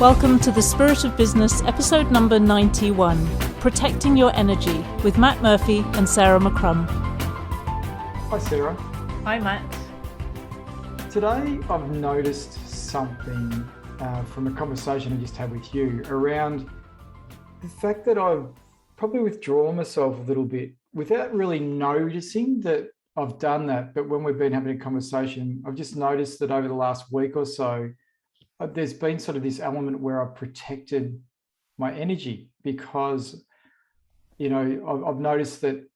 Welcome to the Spirit of Business, episode number 91, Protecting Your Energy, with Matt Murphy and Sarah McCrum. Hi Sarah. Hi Matt. Today I've noticed something from a conversation I just had with you around the fact that I've probably withdrawn myself a little bit without really noticing that I've done that. But when we've been having a conversation, I've just noticed that over the last week or so, there's been sort of this element where I've protected my energy because, I've noticed that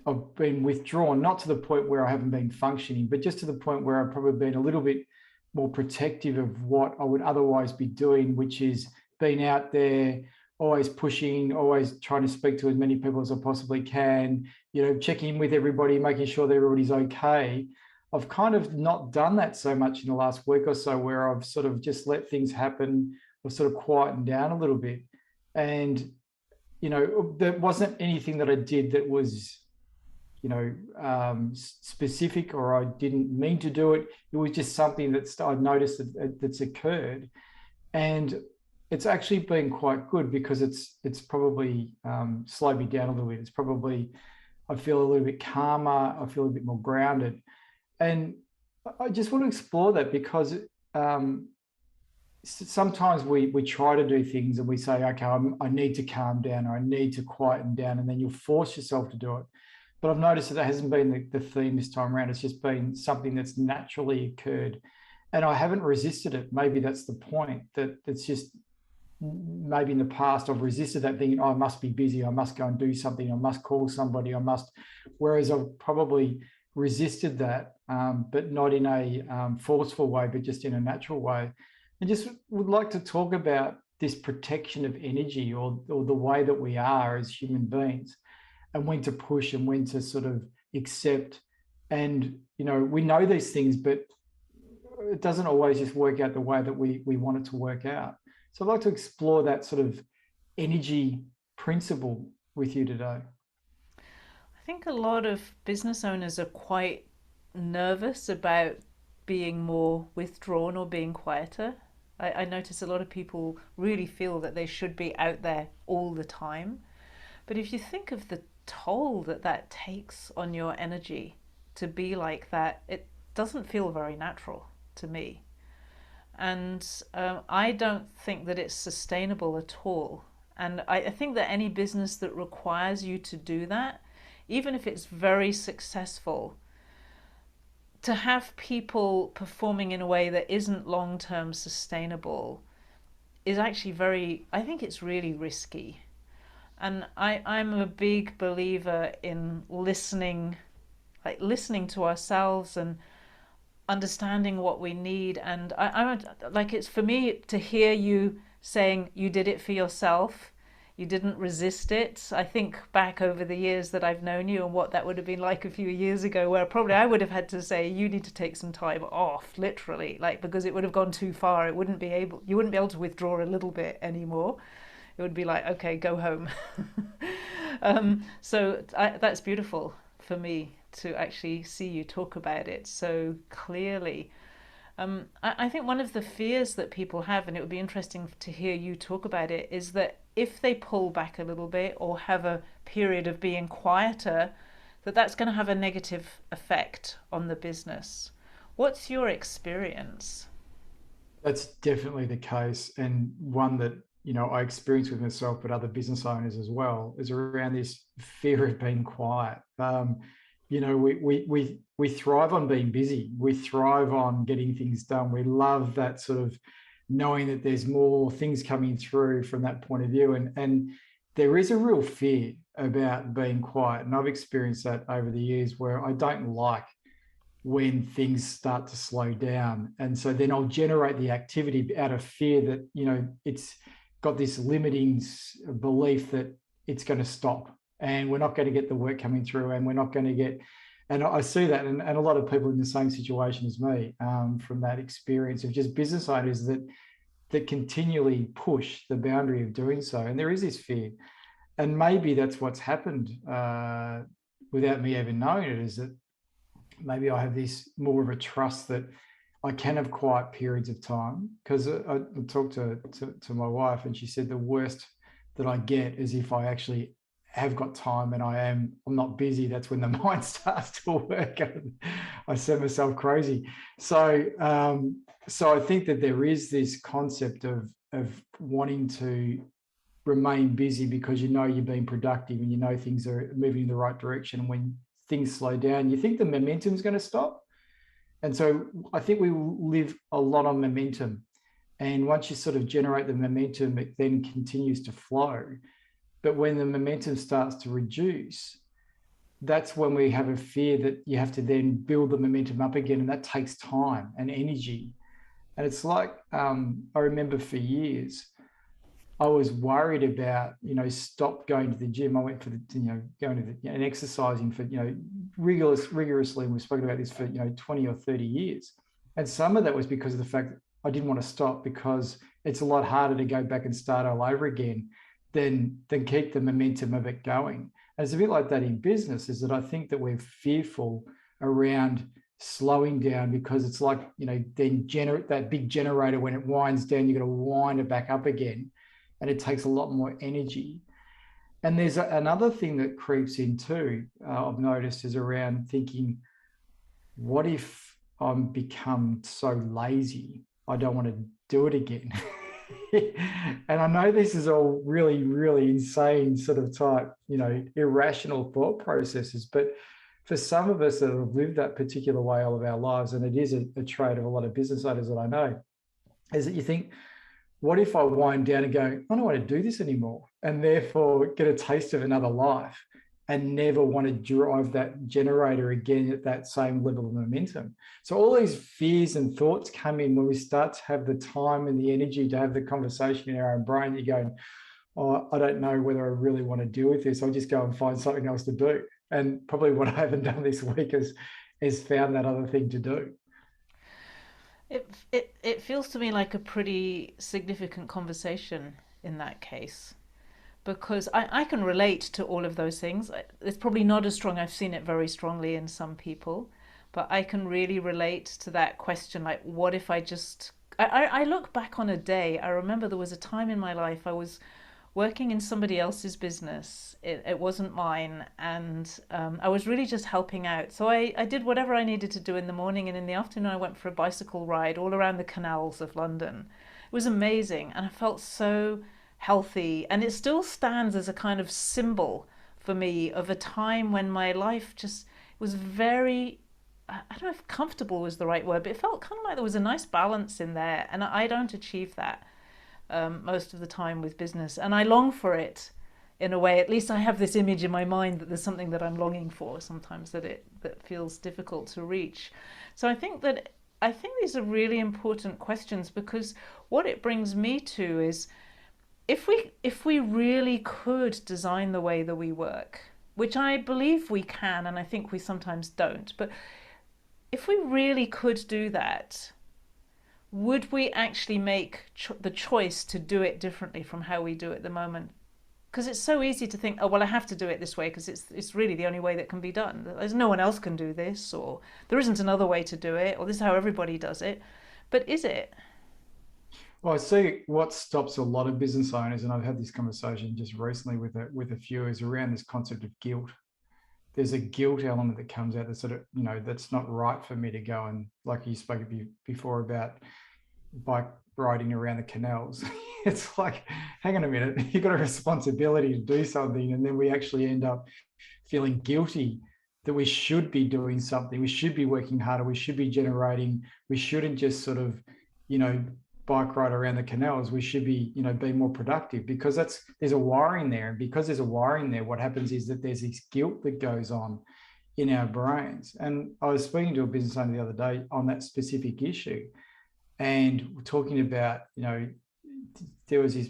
I've been withdrawn, not to the point where I haven't been functioning, but just to the point where I've probably been a little bit more protective of what I would otherwise be doing, which is being out there, always pushing, always trying to speak to as many people as I possibly can, checking in with everybody, making sure that everybody's okay. I've kind of not done that so much in the last week or so, where I've sort of just let things happen or sort of quietened down a little bit. And, there wasn't anything that I did that was, specific, or I didn't mean to do it. It was just something that I'd noticed that's occurred. And it's actually been quite good because it's probably slowed me down a little bit. It's probably, I feel a little bit calmer. I feel a bit more grounded. And I just want to explore that because sometimes we try to do things and we say, okay, I need to calm down, or I need to quieten down, and then you'll force yourself to do it. But I've noticed that hasn't been the theme this time around. It's just been something that's naturally occurred, and I haven't resisted it. Maybe that's the point, that it's just, maybe in the past I've resisted that, thinking, oh, I must be busy, I must go and do something, I must call somebody, whereas I've probably resisted that, but not in a forceful way, but just in a natural way. And just would like to talk about this protection of energy, or the way that we are as human beings, and when to push and when to sort of accept. And, we know these things, but it doesn't always just work out the way that we want it to work out. So I'd like to explore that sort of energy principle with you today. I think a lot of business owners are quite nervous about being more withdrawn or being quieter. I notice a lot of people really feel that they should be out there all the time. But if you think of the toll that takes on your energy to be like that, it doesn't feel very natural to me. And I don't think that it's sustainable at all. And I think that any business that requires you to do that, even if it's very successful, to have people performing in a way that isn't long-term sustainable is actually I think it's really risky. And I'm a big believer in listening to ourselves and understanding what we need. And I like, it's for me to hear you saying you did it for yourself. You didn't resist it. I think back over the years that I've known you and what that would have been like a few years ago, where probably I would have had to say, you need to take some time off, literally, because it would have gone too far. You wouldn't be able to withdraw a little bit anymore. It would be like, okay, go home. So that's beautiful for me to actually see you talk about it so clearly. I think one of the fears that people have, and it would be interesting to hear you talk about it, is that if they pull back a little bit or have a period of being quieter, that's going to have a negative effect on the business. What's your experience? That's definitely the case, and one that I experience with myself, but other business owners as well, is around this fear of being quiet. We thrive on being busy. We thrive on getting things done. We love that sort of knowing that there's more things coming through from that point of view. And there is a real fear about being quiet. And I've experienced that over the years, where I don't like when things start to slow down. And so then I'll generate the activity out of fear that, it's got this limiting belief that it's going to stop and we're not going to get the work coming through, and we're not going to get, and I see that, and a lot of people in the same situation as me, from that experience of just business owners that continually push the boundary of doing so. And there is this fear, and maybe that's what's happened without me even knowing it, is that maybe I have this more of a trust that I can have quiet periods of time because I talked to my wife and she said the worst that I get is if I actually have got time and I'm not busy. That's when the mind starts to work and I set myself crazy. So I think that there is this concept of wanting to remain busy because you know you're being productive and you know things are moving in the right direction. And when things slow down, you think the momentum's going to stop. And so I think we live a lot on momentum. And once you sort of generate the momentum, it then continues to flow. But when the momentum starts to reduce, that's when we have a fear that you have to then build the momentum up again. And that takes time and energy. And it's like, I remember for years, I was worried about, stop going to the gym. I went for going to and exercising for, rigorously. And we've spoken about this for, 20 or 30 years. And some of that was because of the fact that I didn't want to stop because it's a lot harder to go back and start all over again than keep the momentum of it going. And it's a bit like that in business, is that I think that we're fearful around slowing down because it's like, then generate that big generator when it winds down, you've got to wind it back up again and it takes a lot more energy. And there's another thing that creeps in too, I've noticed, is around thinking, what if I'm become so lazy, I don't want to do it again? And I know this is all really, really insane sort of type, irrational thought processes, but for some of us that have lived that particular way all of our lives, and it is a trait of a lot of business owners that I know, is that you think, what if I wind down and go, I don't want to do this anymore, and therefore get a taste of another life and never want to drive that generator again at that same level of momentum? So all these fears and thoughts come in when we start to have the time and the energy to have the conversation in our own brain. You're going, oh, I don't know whether I really want to deal with this. I'll just go and find something else to do. And probably what I haven't done this week is found that other thing to do. It feels to me like a pretty significant conversation in that case, because I can relate to all of those things. It's probably not as strong. I've seen it very strongly in some people, but I can really relate to that question. Like, what if I just. I look back on a day. I remember there was a time in my life I was working in somebody else's business. It wasn't mine, and I was really just helping out. So I did whatever I needed to do in the morning, and in the afternoon I went for a bicycle ride all around the canals of London. It was amazing, and I felt so healthy, and it still stands as a kind of symbol for me of a time when my life just was very. I don't know if comfortable was the right word, but it felt kind of like there was a nice balance in there, and I don't achieve that most of the time with business, and I long for it in a way. At least I have this image in my mind that there's something that I'm longing for sometimes that feels difficult to reach. So I think these are really important questions, because what it brings me to is, if we really could design the way that we work, which I believe we can, and I think we sometimes don't, but if we really could do that, would we actually make the choice to do it differently from how we do it at the moment? Because it's so easy to think, oh, well, I have to do it this way because it's really the only way that can be done. There's no one else can do this, or there isn't another way to do it, or this is how everybody does it. But is it? Well, I see what stops a lot of business owners, and I've had this conversation just recently with a few, is around this concept of guilt. There's a guilt element that comes out that sort of, that's not right for me to go and, like you spoke before about bike riding around the canals. It's like, hang on a minute, you've got a responsibility to do something, and then we actually end up feeling guilty that we should be doing something, we should be working harder, we should be generating, we shouldn't just sort of, you know, bike ride around the canals, we should be, be more productive, because there's a wiring there. And because there's a wiring there, what happens is that there's this guilt that goes on in our brains. And I was speaking to a business owner the other day on that specific issue, and we're talking about, there was this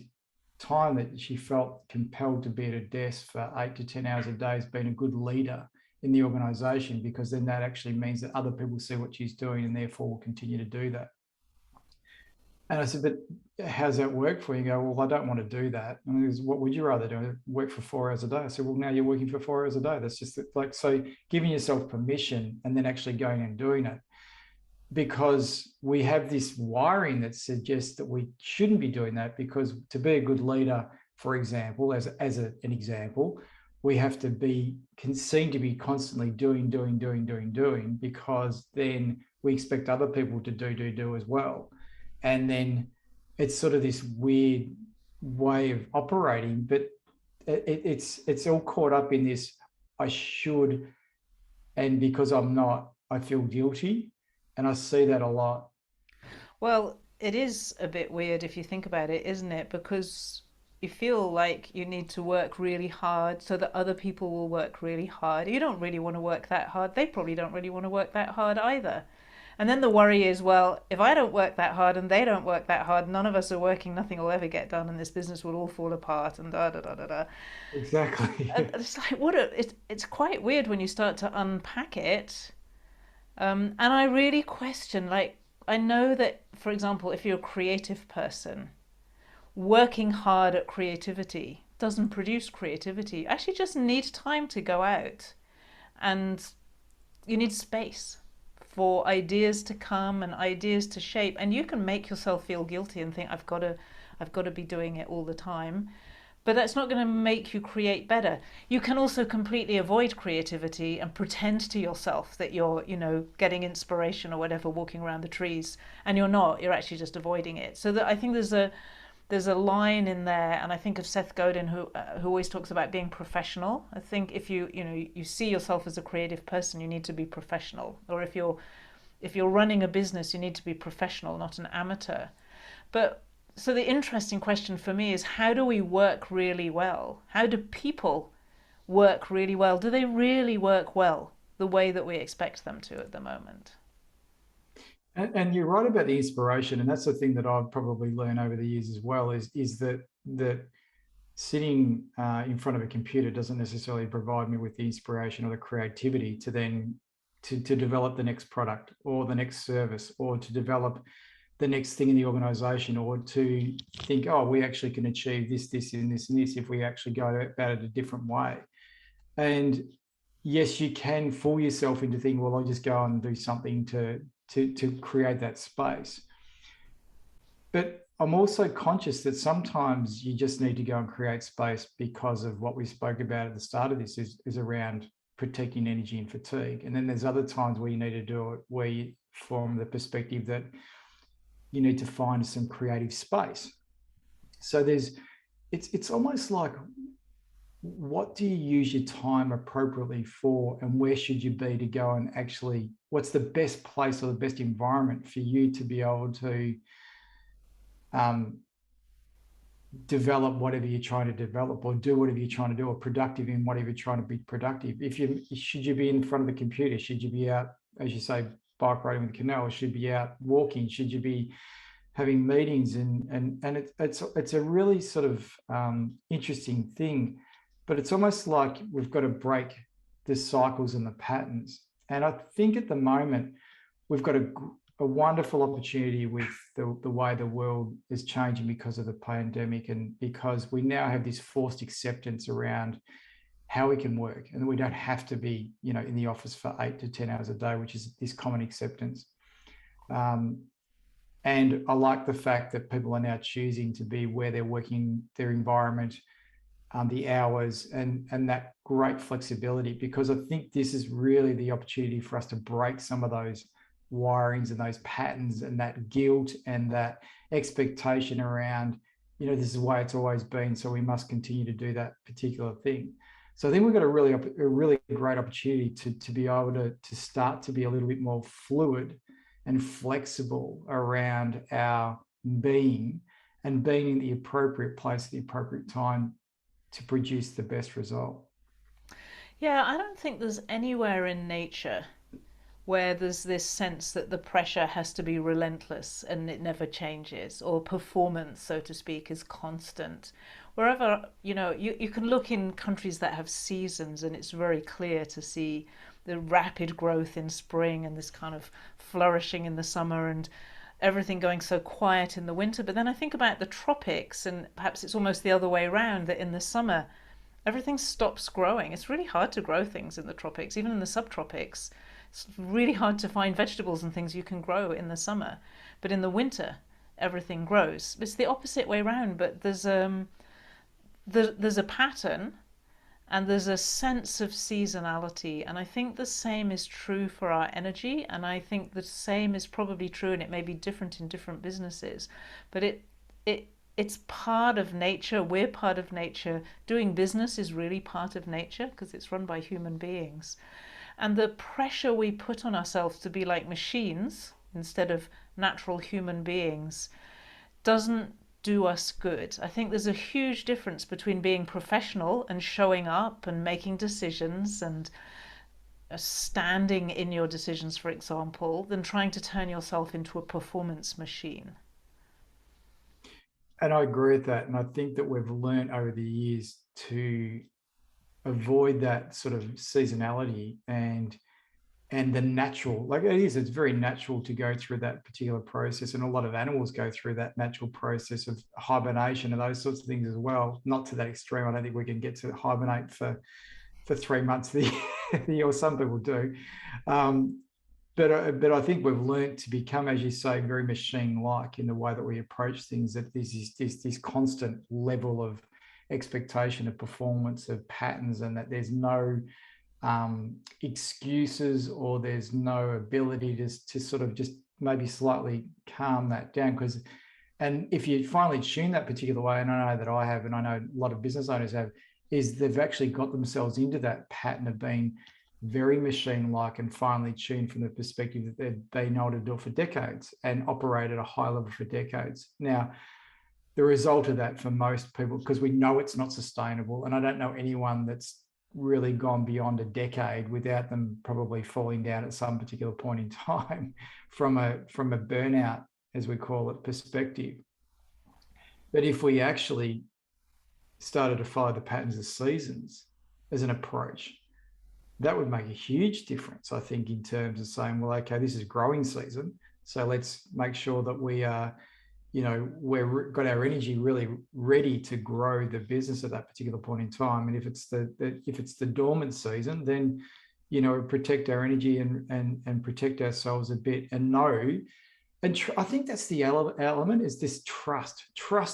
time that she felt compelled to be at a desk for 8 to 10 hours a day as being a good leader in the organization, because then that actually means that other people see what she's doing and therefore will continue to do that. And I said, but how's that work for you? You go, well, I don't want to do that. And he goes, what would you rather do? Work for 4 hours a day? I said, well, now you're working for 4 hours a day. That's just like, so giving yourself permission and then actually going and doing it. because we have this wiring that suggests that we shouldn't be doing that, because to be a good leader, for example, an example, we have to be seen to be constantly doing, because then we expect other people to do as well. And then it's sort of this weird way of operating, but it's all caught up in this I should, and because I'm not, I feel guilty. And I see that a lot. Well, it is a bit weird if you think about it, isn't it? Because you feel like you need to work really hard so that other people will work really hard. You don't really want to work that hard. They probably don't really want to work that hard either. And then the worry is, well, if I don't work that hard and they don't work that hard, none of us are working, nothing will ever get done, and this business will all fall apart, and da da da da da. Exactly. And it's like, it's quite weird when you start to unpack it. And I really question, like, I know that, for example, if you're a creative person, working hard at creativity doesn't produce creativity. You actually just need time to go out, and you need space for ideas to come and ideas to shape. And you can make yourself feel guilty and think, I've got to be doing it all the time. But that's not going to make you create better. You can also completely avoid creativity and pretend to yourself that you're, getting inspiration or whatever, walking around the trees, and you're not. You're actually just avoiding it. So that I think there's a line in there, and I think of Seth Godin, who always talks about being professional. I think if you see yourself as a creative person, you need to be professional. Or if you're running a business, you need to be professional, not an amateur. But so the interesting question for me is, how do we work really well? How do people work really well? Do they really work well the way that we expect them to at the moment? And you're right about the inspiration, and that's the thing that I've probably learned over the years as well. Is that sitting in front of a computer doesn't necessarily provide me with the inspiration or the creativity to then to develop the next product or the next service, or to develop the next thing in the organization, or to think, oh, we actually can achieve this, and this, and this if we actually go about it a different way. And yes, you can fool yourself into thinking, well, I'll just go and do something to create that space. But I'm also conscious that sometimes you just need to go and create space, because of what we spoke about at the start of this is around protecting energy and fatigue. And then there's other times where you need to do it where you, from the perspective that you need to find some creative space. So it's almost like, what do you use your time appropriately for, and where should you be to go and actually, what's the best place or the best environment for you to be able to um, develop whatever you're trying to develop, or do whatever you're trying to do, or productive in whatever you're trying to be productive. Should you be in front of the computer? Should you be out, as you say, bike riding with the canal? Should you be out walking? Should you be having meetings? And it's a really sort of interesting thing, but it's almost like we've got to break the cycles and the patterns. And I think at the moment we've got a wonderful opportunity with the way the world is changing because of the pandemic, and because we now have this forced acceptance around how we can work, and we don't have to be, in the office for 8 to 10 hours a day, which is this common acceptance. And I like the fact that people are now choosing to be where they're working, their environment, the hours, and that great flexibility, because I think this is really the opportunity for us to break some of those wirings and those patterns and that guilt and that expectation around, this is the way it's always been, so we must continue to do that particular thing. So I think we've got a really great opportunity to be able to start to be a little bit more fluid and flexible around our being, and being in the appropriate place at the appropriate time to produce the best result. Yeah, I don't think there's anywhere in nature where there's this sense that the pressure has to be relentless and it never changes, or performance, so to speak, is constant. Wherever, you can look in countries that have seasons, and it's very clear to see the rapid growth in spring and this kind of flourishing in the summer, and everything going so quiet in the winter. But then I think about the tropics, and perhaps it's almost the other way around, that in the summer everything stops growing. It's really hard to grow things in the tropics, even in the subtropics. It's really hard to find vegetables and things you can grow in the summer, but in the winter, everything grows. It's the opposite way around, but there's a pattern and there's a sense of seasonality. And I think the same is true for our energy. And I think the same is probably true, and it may be different in different businesses, but it's part of nature. We're part of nature. Doing business is really part of nature because it's run by human beings. And the pressure we put on ourselves to be like machines instead of natural human beings doesn't do us good. I think there's a huge difference between being professional and showing up and making decisions and standing in your decisions, for example, than trying to turn yourself into a performance machine. And I agree with that. And I think that we've learned over the years to avoid that sort of seasonality and the natural, like it's very natural to go through that particular process. And a lot of animals go through that natural process of hibernation and those sorts of things as well. Not to that extreme. I don't think we can get to hibernate for 3 months of the year, or some people do. Um, but I think we've learned to become, as you say, very machine-like in the way that we approach things. That there's this constant level of expectation of performance, of patterns, and that there's no excuses, or there's no ability to sort of just maybe slightly calm that down. And if you finally tune that particular way, and I know that I have, and I know a lot of business owners have, is they've actually got themselves into that pattern of being very machine-like and finely tuned from the perspective that they know how to do it for decades and operate at a high level for decades. Now, the result of that for most people, because we know it's not sustainable, and I don't know anyone that's really gone beyond a decade without them probably falling down at some particular point in time from a burnout, as we call it, perspective. But if we actually started to follow the patterns of seasons as an approach, that would make a huge difference, I think, in terms of saying, well, okay, this is growing season, so let's make sure that we are, we've got our energy really ready to grow the business at that particular point in time. And if it's the dormant season, then protect our energy and protect ourselves a bit, and know. And I think that's the element, is this trust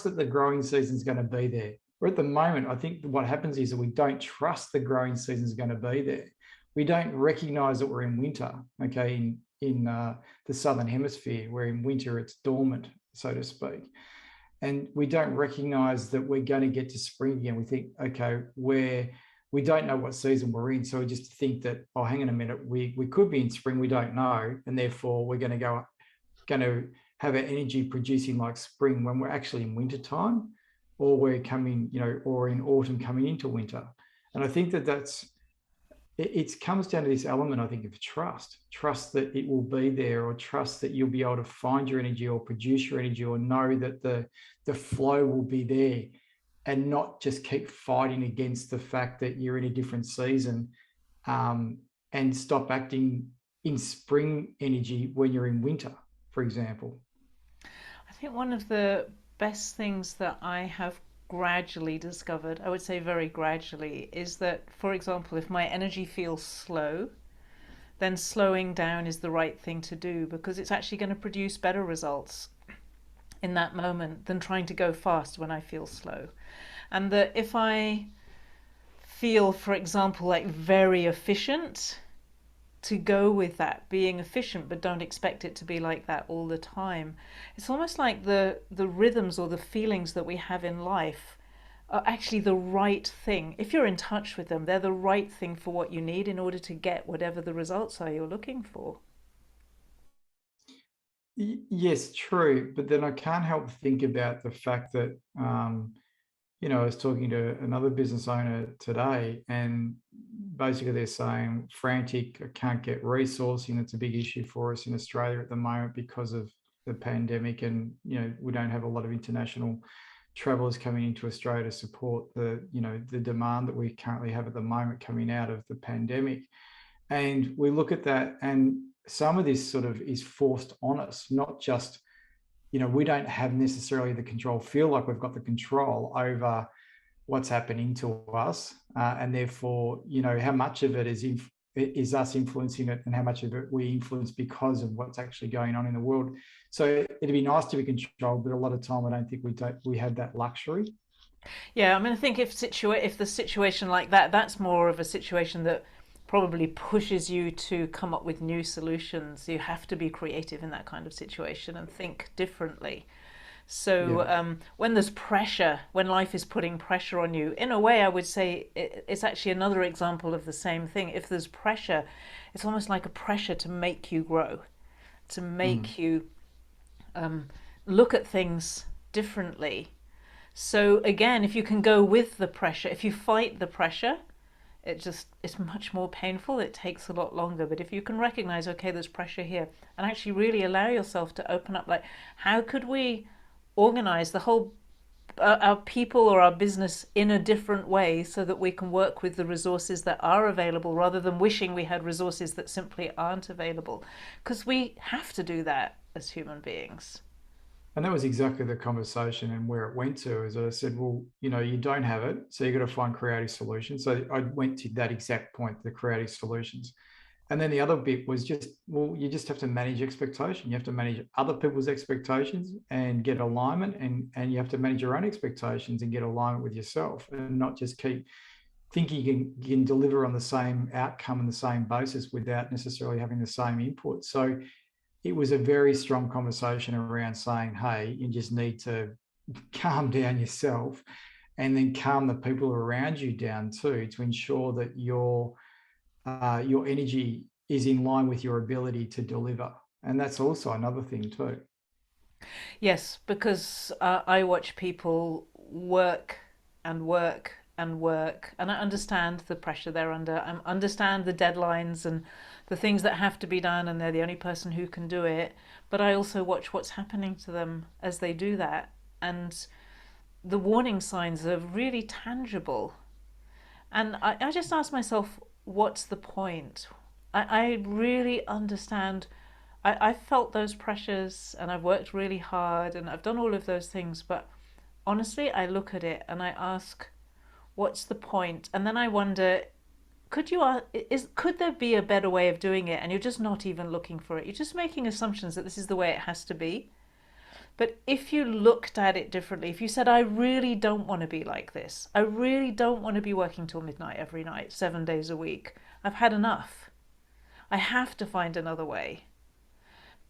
that the growing season is going to be there. Or at the moment, I think what happens is that we don't trust the growing season is going to be there. We don't recognize that we're in winter, okay, in the Southern Hemisphere, where in winter it's dormant, so to speak. And we don't recognize that we're going to get to spring again. We think, okay, we don't know what season we're in. So we just think that, oh, hang on a minute, we could be in spring, we don't know. And therefore we're going to have our energy producing like spring when we're actually in winter time, or we're coming, or in autumn coming into winter. And I think that it comes down to this element, I think, of trust that it will be there, or trust that you'll be able to find your energy or produce your energy, or know that the flow will be there, and not just keep fighting against the fact that you're in a different season, and stop acting in spring energy when you're in winter, for example. I think one of the best things that I have gradually discovered, I would say very gradually, is that, for example, if my energy feels slow, then slowing down is the right thing to do, because it's actually going to produce better results in that moment than trying to go fast when I feel slow. And that if I feel, for example, like very efficient, to go with that being efficient, but don't expect it to be like that all the time. It's almost like the rhythms or the feelings that we have in life are actually the right thing. If you're in touch with them, they're the right thing for what you need in order to get whatever the results are you're looking for. Yes, true. But then I can't help but think about the fact that, I was talking to another business owner today, and basically they're saying frantic, I can't get resourcing. It's a big issue for us in Australia at the moment because of the pandemic, and we don't have a lot of international travelers coming into Australia to support the demand that we currently have at the moment coming out of the pandemic. And we look at that, and some of this sort of is forced on us, not just, we don't have necessarily the control, feel like we've got the control over what's happening to us. And therefore, how much of it is is us influencing it and how much of it we influence because of what's actually going on in the world. So it'd be nice to be controlled, but a lot of time I don't think we have that luxury. Yeah, I mean, I think if the situation like that, that's more of a situation that probably pushes you to come up with new solutions. You have to be creative in that kind of situation and think differently. Yeah. So when there's pressure, when life is putting pressure on you, in a way, I would say it's actually another example of the same thing. If there's pressure, it's almost like a pressure to make you grow, to Mm. make you um, look at things differently. So again, if you can go with the pressure, if you fight the pressure, it's much more painful. It takes a lot longer. But if you can recognize, okay, there's pressure here, and actually really allow yourself to open up, like, how could we organize the whole our people or our business in a different way so that we can work with the resources that are available rather than wishing we had resources that simply aren't available, because we have to do that as human beings. And that was exactly the conversation and where it went to. Is I said, well, you don't have it, so you got to find creative solutions. So I went to that exact point, the creative solutions. And then the other bit was just, well, you just have to manage expectation. You have to manage other people's expectations and get alignment, and you have to manage your own expectations and get alignment with yourself, and not just keep thinking you can deliver on the same outcome and the same basis without necessarily having the same input. So it was a very strong conversation around saying, hey, you just need to calm down yourself and then calm the people around you down too, to ensure that your energy is in line with your ability to deliver. And that's also another thing too. Yes, because I watch people work and work and work, and I understand the pressure they're under. I understand the deadlines and the things that have to be done, and they're the only person who can do it. But I also watch what's happening to them as they do that, and the warning signs are really tangible. And I just ask myself, what's the point? I really understand. I've felt those pressures and I've worked really hard and I've done all of those things. But honestly, I look at it and I ask, what's the point? And then I wonder, could there be a better way of doing it? And you're just not even looking for it. You're just making assumptions that this is the way it has to be. But if you looked at it differently, if you said, I really don't want to be like this, I really don't want to be working till midnight every night, 7 days a week, I've had enough. I have to find another way.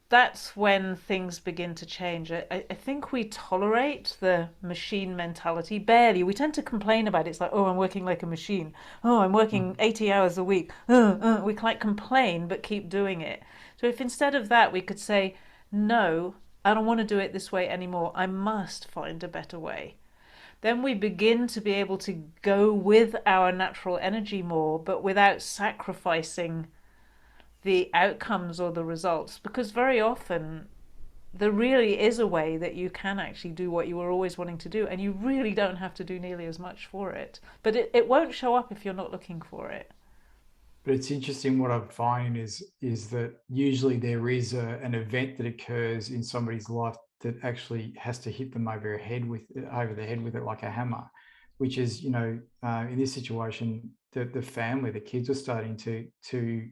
That's when things begin to change. I think we tolerate the machine mentality barely. We tend to complain about it. It's like, oh, I'm working like a machine. Oh, I'm working Mm. 80 hours a week. We can like complain but keep doing it. So if instead of that we could say, no, I don't want to do it this way anymore. I must find a better way. Then we begin to be able to go with our natural energy more, but without sacrificing the outcomes or the results, because very often there really is a way that you can actually do what you were always wanting to do, and you really don't have to do nearly as much for it. But it won't show up if you're not looking for it. But it's interesting, what I'm finding is that usually there is an event that occurs in somebody's life that actually has to hit them over the head with it like a hammer, which is, in this situation, the family, the kids are starting to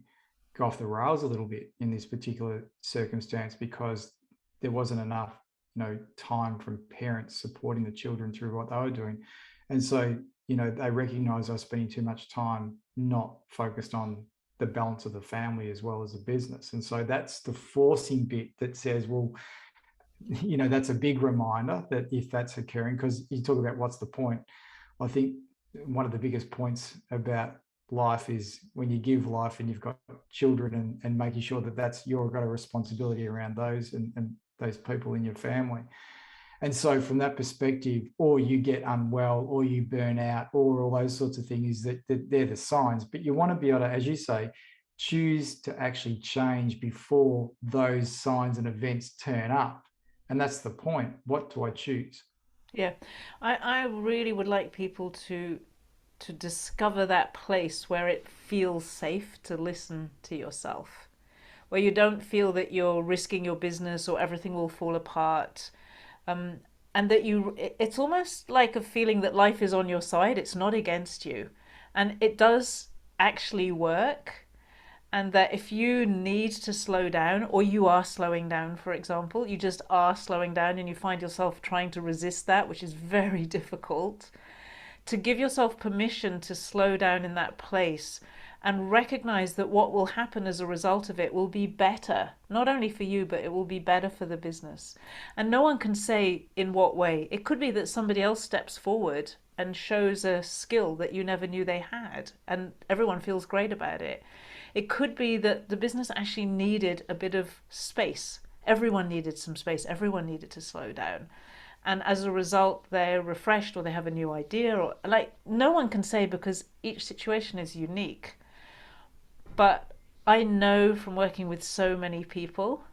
go off the rails a little bit in this particular circumstance, because there wasn't enough, time from parents supporting the children through what they were doing. And so, they recognize I was spending too much time not focused on the balance of the family as well as the business. And so that's the forcing bit that says, well, that's a big reminder that if that's occurring, because you talk about what's the point. I think one of the biggest points about life is when you give life and you've got children, and making sure that you've got a responsibility around those, and those people in your family. And so from that perspective, or you get unwell, or you burn out, or all those sorts of things, that they're the signs. But you want to be able to, as you say, choose to actually change before those signs and events turn up. And that's the point. What do I choose? Yeah, I really would like people to discover that place where it feels safe to listen to yourself, where you don't feel that you're risking your business or everything will fall apart. um, and that it's almost like a feeling that life is on your side, it's not against you, and it does actually work. And that if you need to slow down, or you are slowing down, for example, you just are slowing down and you find yourself trying to resist that, which is very difficult, to give yourself permission to slow down in that place and recognize that what will happen as a result of it will be better, not only for you, but it will be better for the business. And no one can say in what way. It could be that somebody else steps forward and shows a skill that you never knew they had, and everyone feels great about it. It could be that the business actually needed a bit of space. Everyone needed some space. Everyone needed to slow down. And as a result, they're refreshed or they have a new idea, or like no one can say because each situation is unique. But I know from working with so many people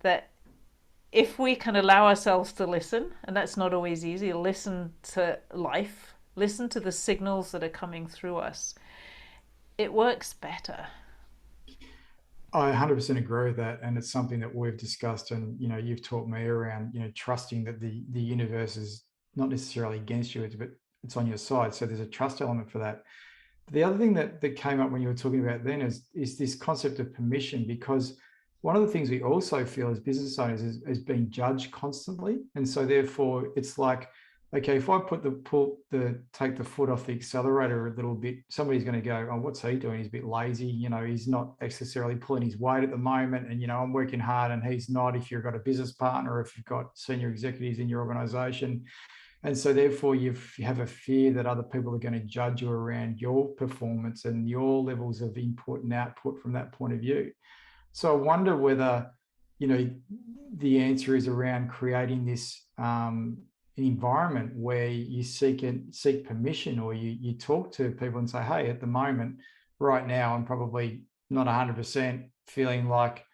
that if we can allow ourselves to listen, and that's not always easy, listen to life, listen to the signals that are coming through us, it works better. I 100% agree with that, and it's something that we've discussed. And you've taught me around trusting that the universe is not necessarily against you, but it's on your side. So there's a trust element for that. The other thing that came up when you were talking about then is this concept of permission, because one of the things we also feel as business owners is being judged constantly. And so therefore it's like, okay, if I take the foot off the accelerator a little bit, somebody's going to go, oh, what's he doing? He's a bit lazy. He's not necessarily pulling his weight at the moment. And, I'm working hard and he's not. If you've got a business partner, or if you've got senior executives in your organization. And so therefore you have a fear that other people are going to judge you around your performance and your levels of input and output from that point of view. So I wonder whether, the answer is around creating this environment where you seek permission, or you talk to people and say, hey, at the moment, right now, I'm probably not 100% feeling like,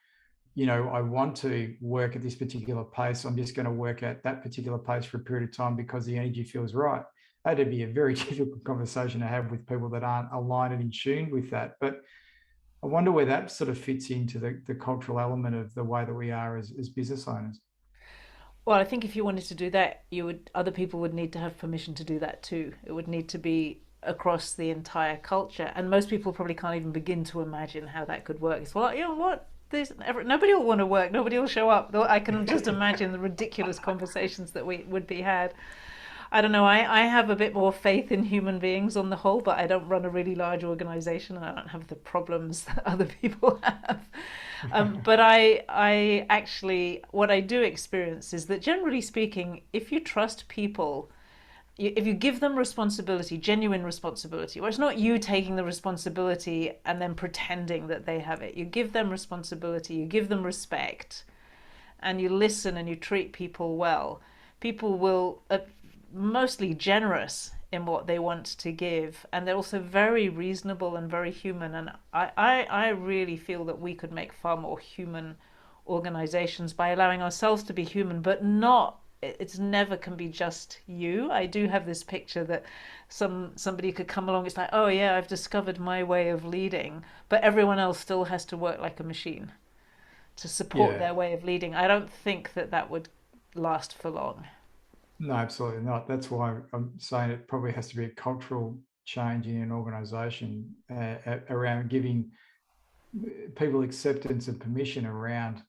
I want to work at this particular pace. I'm just going to work at that particular pace for a period of time because the energy feels right. That'd be a very difficult conversation to have with people that aren't aligned and in tune with that. But I wonder where that sort of fits into the cultural element of the way that we are as business owners. Well, I think if you wanted to do that, other people would need to have permission to do that too. It would need to be across the entire culture, and most people probably can't even begin to imagine how that could work. It's well, what? Nobody will want to work. Nobody will show up. I can just imagine the ridiculous conversations that we would be had. I don't know. I have a bit more faith in human beings on the whole, but I don't run a really large organization and I don't have the problems that other people have. But I actually, what I do experience is that generally speaking, if you trust people, if you give them responsibility, genuine responsibility, where it's not you taking the responsibility and then pretending that they have it, you give them responsibility, you give them respect, and you listen and you treat people well, people will mostly generous in what they want to give, and they're also very reasonable and very human. And I really feel that we could make far more human organizations by allowing ourselves to be human, but not, it's never can be just you. I do have this picture that somebody could come along, it's like, oh yeah, I've discovered my way of leading, but everyone else still has to work like a machine to support Yeah, their way of leading. I don't think that that would last for long. no, absolutely not. That's why I'm saying it probably has to be a cultural change in an organization around giving people acceptance and permission around,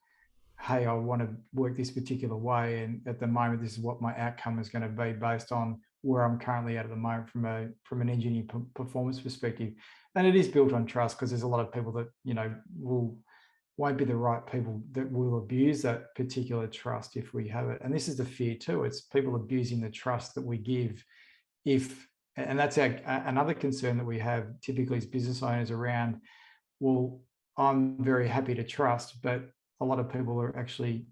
hey, I want to work this particular way, and at the moment, this is what my outcome is going to be based on where I'm currently at the moment from an engineering performance perspective. And it is built on trust, because there's a lot of people that won't be the right people that will abuse that particular trust if we have it. And this is the fear too. It's people abusing the trust that we give. If and that's another concern that we have typically as business owners around, well, I'm very happy to trust, but a lot of people are actually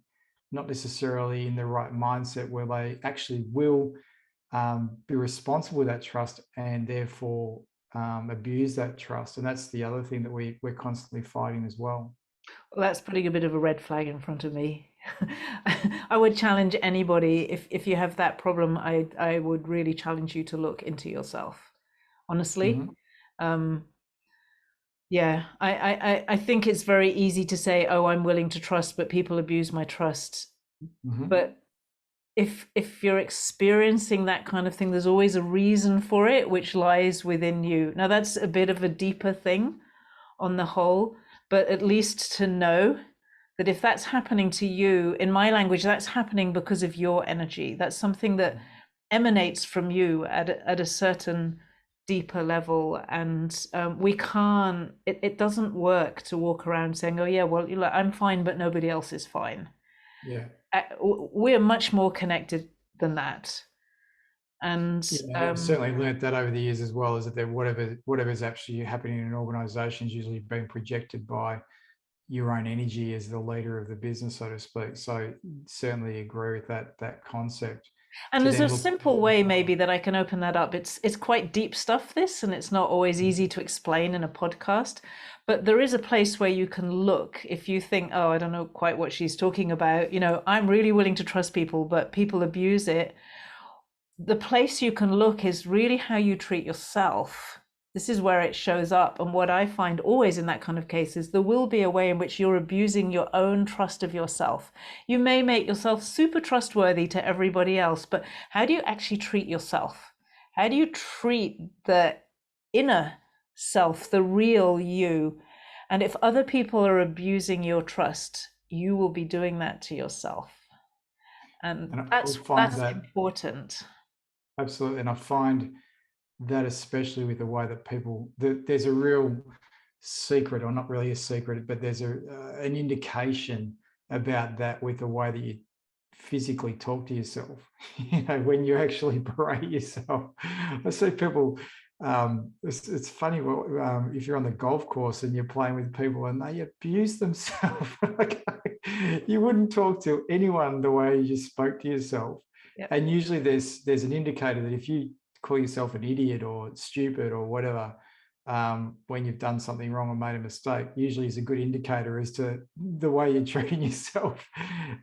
not necessarily in the right mindset where they actually will be responsible with that trust, and therefore abuse that trust. And that's the other thing that we're constantly fighting as well. Well, that's putting a bit of a red flag in front of me. I would challenge anybody, if you have that problem, I would really challenge you to look into yourself, honestly. Mm-hmm. Um, yeah, I think it's very easy to say, oh, I'm willing to trust, but people abuse my trust. Mm-hmm. But if you're experiencing that kind of thing, there's always a reason for it, which lies within you. Now, that's a bit of a deeper thing on the whole, but at least to know that if that's happening to you, in my language, that's happening because of your energy. That's something that emanates from you at a certain deeper level. And we can't, it doesn't work to walk around saying, oh, yeah, well, I'm fine, but nobody else is fine. Yeah. We're much more connected than that. And Yeah, I've certainly learnt that over the years as well, is that there, whatever's actually happening in an organisation is usually being projected by your own energy as the leader of the business, so to speak. So certainly agree with that concept. And To there's a then look, simple way maybe that I can open that up. It's quite deep stuff, this, and it's not always easy to explain in a podcast. But there is a place where you can look if you think, oh, I don't know quite what she's talking about. I'm really willing to trust people, but people abuse it. The place you can look is really how you treat yourself. This is where it shows up. And what I find always in that kind of case is there will be a way in which you're abusing your own trust of yourself. You may make yourself super trustworthy to everybody else, but how do you actually treat yourself? How do you treat the inner self, the real you? And if other people are abusing your trust, you will be doing that to yourself. And and I that's find that's that important. absolutely, and I find that especially with the way that there's a real secret, or not really a secret, but there's an indication about that with the way that you physically talk to yourself. When you actually berate yourself. I see people. It's funny. If you're on the golf course and you're playing with people and they abuse themselves, like, you wouldn't talk to anyone the way you just spoke to yourself. Yep. And usually there's an indicator that if you call yourself an idiot or stupid or whatever, when you've done something wrong or made a mistake, usually is a good indicator as to the way you're treating yourself,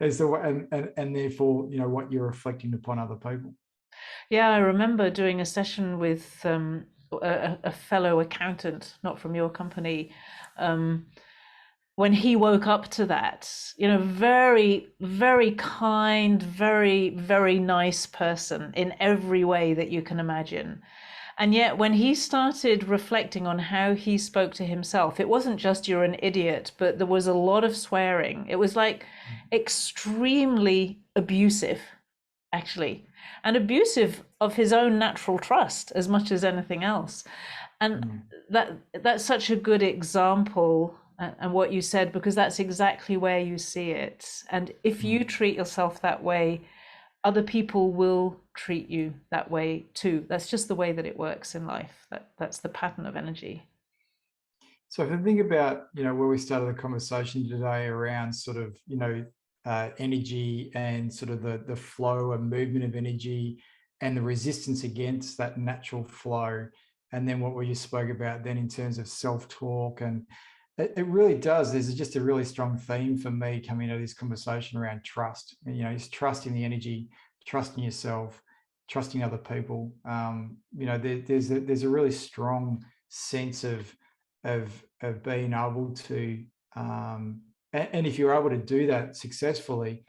as the way, and therefore, what you're reflecting upon other people. Yeah, I remember doing a session with a fellow accountant, not from your company, um, when he woke up to that. Very, very kind, very, very nice person in every way that you can imagine. And yet, when he started reflecting on how he spoke to himself, it wasn't just you're an idiot, but there was a lot of swearing. It was like extremely abusive, actually, and abusive of his own natural trust as much as anything else. And that's such a good example, and what you said, because that's exactly where you see it. And if you treat yourself that way, other people will treat you that way too. That's just the way that it works in life. That's the pattern of energy. So if I think about, where we started the conversation today around sort of, energy and sort of the flow and movement of energy and the resistance against that natural flow, and then what we just spoke about then in terms of self-talk, and it really does. There's just a really strong theme for me coming out of this conversation around trust. It's trusting the energy, trusting yourself, trusting other people. There's a really strong sense of being able to, and if you're able to do that successfully,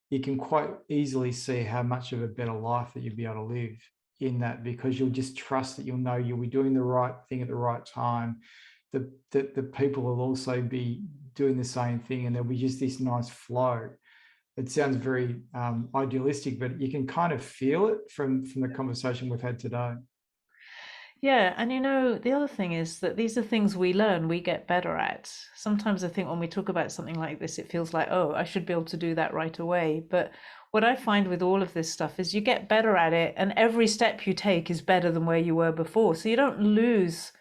you can quite easily see how much of a better life that you'll be able to live in that, because you'll just trust that you'll know you'll be doing the right thing at the right time. The people will also be doing the same thing, and there'll be just this nice flow. It sounds very idealistic, but you can kind of feel it from the conversation we've had today. Yeah, and the other thing is that these are things we learn, we get better at. Sometimes I think when we talk about something like this, it feels like, oh, I should be able to do that right away. But what I find with all of this stuff is you get better at it, and every step you take is better than where you were before. So you don't lose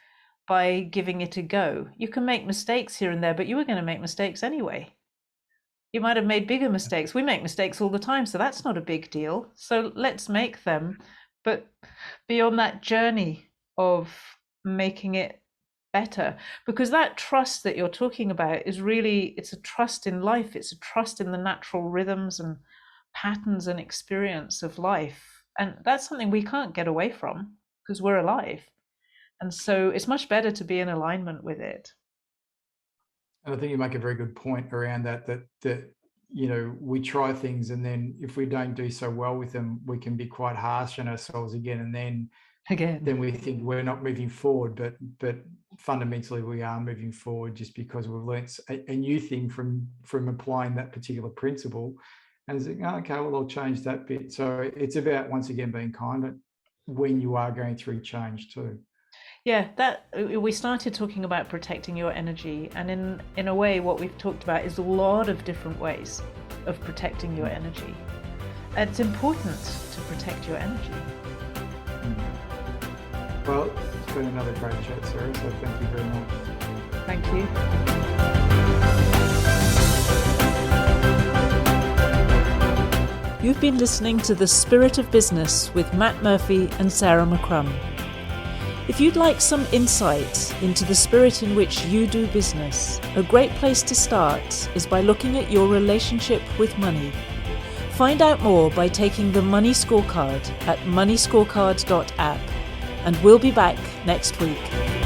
by giving it a go. You can make mistakes here and there, but you were going to make mistakes anyway. You might have made bigger mistakes. We make mistakes all the time, so that's not a big deal. So let's make them, but be on that journey of making it better. Because that trust that you're talking about is really, it's a trust in life. It's a trust in the natural rhythms and patterns and experience of life. And that's something we can't get away from because we're alive. And so it's much better to be in alignment with it. And I think you make a very good point around that we try things, and then if we don't do so well with them, we can be quite harsh on ourselves again, and then Again. we think we're not moving forward. But fundamentally we are moving forward just because we've learnt a new thing from applying that particular principle. And it's like, oh, okay, well, I'll change that bit. So it's about, once again, being kind when you are going through change too. Yeah, that we started talking about protecting your energy, and in a way, what we've talked about is a lot of different ways of protecting your energy. And it's important to protect your energy. Well, it's been another great chat, Sarah, so thank you very much. Thank you. You've been listening to The Spirit of Business with Matt Murphy and Sarah McCrum. If you'd like some insight into the spirit in which you do business, a great place to start is by looking at your relationship with money. Find out more by taking the Money Scorecard at moneyscorecard.app, and we'll be back next week.